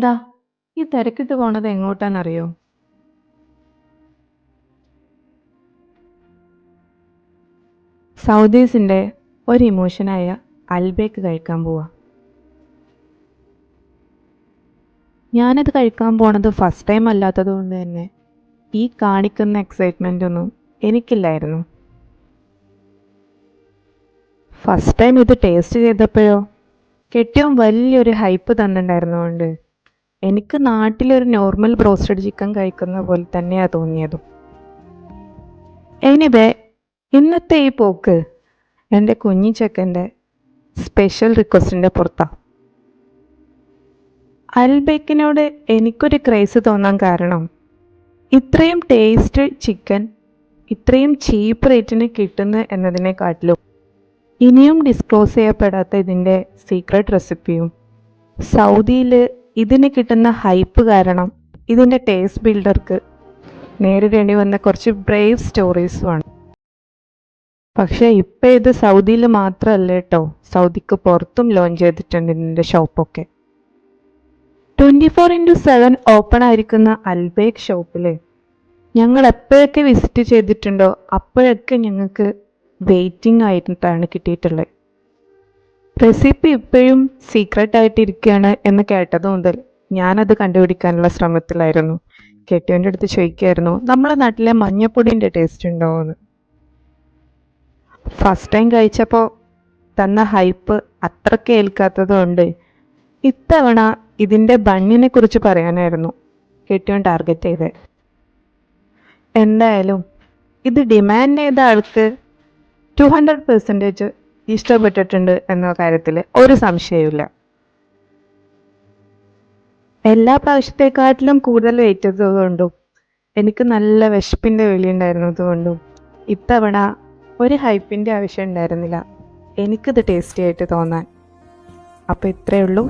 ദാ ഈ തിരക്കിട്ട് പോണത് എങ്ങോട്ടാന്നറിയോ? സൗദീസിന്റെ ഒരു ഇമോഷനായ അൽബേക്ക് കഴിക്കാൻ പോവാ. ഞാനത് കഴിക്കാൻ പോണത് ഫസ്റ്റ് ടൈം അല്ലാത്തത് കൊണ്ട് തന്നെ ഈ കാണിക്കുന്ന എക്സൈറ്റ്മെൻ്റ് ഒന്നും എനിക്കില്ലായിരുന്നു. ഫസ്റ്റ് ടൈം ഇത് ടേസ്റ്റ് ചെയ്തപ്പോഴോ കെട്ടിയോൻ വലിയൊരു ഹൈപ്പ് തന്നിട്ടുണ്ടായിരുന്നതുകൊണ്ട് എനിക്ക് നാട്ടിലൊരു നോർമൽ ബ്രോസ്റ്റഡ് ചിക്കൻ കഴിക്കുന്ന പോലെ തന്നെയാണ് തോന്നിയതും. എനിവേ, ഇന്നത്തെ ഈ പോക്ക് എൻ്റെ കുഞ്ഞിച്ചക്കൻ്റെ സ്പെഷ്യൽ റിക്വസ്റ്റിൻ്റെ പുറത്താണ്. അൽബേക്കിനോട് എനിക്കൊരു ക്രേസ് തോന്നാൻ കാരണം ഇത്രയും ടേസ്റ്റ് ചിക്കൻ ഇത്രയും ചീപ്പ് റേറ്റിന് കിട്ടുന്നു എന്നതിനെക്കാട്ടിലും ഇനിയും ഡിസ്ക്ലോസ് ചെയ്യപ്പെടാത്ത ഇതിൻ്റെ സീക്രട്ട് റെസിപ്പിയും സൗദിയിൽ ഇതിന് കിട്ടുന്ന ഹൈപ്പ് കാരണം ഇതിൻ്റെ ടേസ്റ്റ് ബിൽഡർക്ക് നേരിടേണ്ടി വന്ന കുറച്ച് ബ്രേവ് സ്റ്റോറീസുമാണ്. പക്ഷേ ഇപ്പം ഇത് സൗദിയിൽ മാത്രമല്ല കേട്ടോ, സൗദിക്ക് പുറത്തും ലോഞ്ച് ചെയ്തിട്ടുണ്ട് ഇതിൻ്റെ ഷോപ്പൊക്കെ. 24/7 ഓപ്പൺ ആയിരിക്കുന്ന അൽബേക്ക് ഷോപ്പിൽ ഞങ്ങൾ എപ്പോഴൊക്കെ വിസിറ്റ് ചെയ്തിട്ടുണ്ടോ അപ്പോഴൊക്കെ ഞങ്ങൾക്ക് വെയിറ്റിംഗ് ആയിട്ടാണ് കിട്ടിയിട്ടുള്ളത്. റെസിപ്പി ഇപ്പോഴും സീക്രട്ട് ആയിട്ടിരിക്കുകയാണ് എന്ന് കേട്ടത് മുതൽ ഞാനത് കണ്ടുപിടിക്കാനുള്ള ശ്രമത്തിലായിരുന്നു. കെട്ടിയവൻ്റെ അടുത്ത് ചോദിക്കുമായിരുന്നു നമ്മളെ നാട്ടിലെ മഞ്ഞപ്പൊടിൻ്റെ ടേസ്റ്റ് ഉണ്ടോ എന്ന്. ഫസ്റ്റ് ടൈം കഴിച്ചപ്പോൾ തന്ന ഹൈപ്പ് അത്രയ്ക്ക് ഏൽക്കാത്തത് കൊണ്ട് ഇത്തവണ ഇതിൻ്റെ ബണ്ണിനെ കുറിച്ച് പറയാനായിരുന്നു കെട്ടിയവൻ ടാർഗറ്റ് ചെയ്തത്. എന്തായാലും ഇത് ഡിമാൻഡ് ചെയ്ത ആൾക്ക് 200% ഇഷ്ടപ്പെട്ടിട്ടുണ്ട് എന്ന കാര്യത്തിൽ ഒരു സംശയവുമില്ല. എല്ലാ പ്രാവശ്യത്തെക്കാട്ടിലും കൂടുതൽ വെയിറ്റ് ചെയ്തതുകൊണ്ടും എനിക്ക് നല്ല വിശപ്പിൻ്റെ വിളിയുണ്ടായിരുന്നതുകൊണ്ടും ഇത്തവണ ഒരു ഹൈപ്പിൻ്റെ ആവശ്യം ഉണ്ടായിരുന്നില്ല എനിക്കിത് ടേസ്റ്റി ആയിട്ട് തോന്നാൻ. അപ്പോൾ ഇത്രയേ ഉള്ളൂ.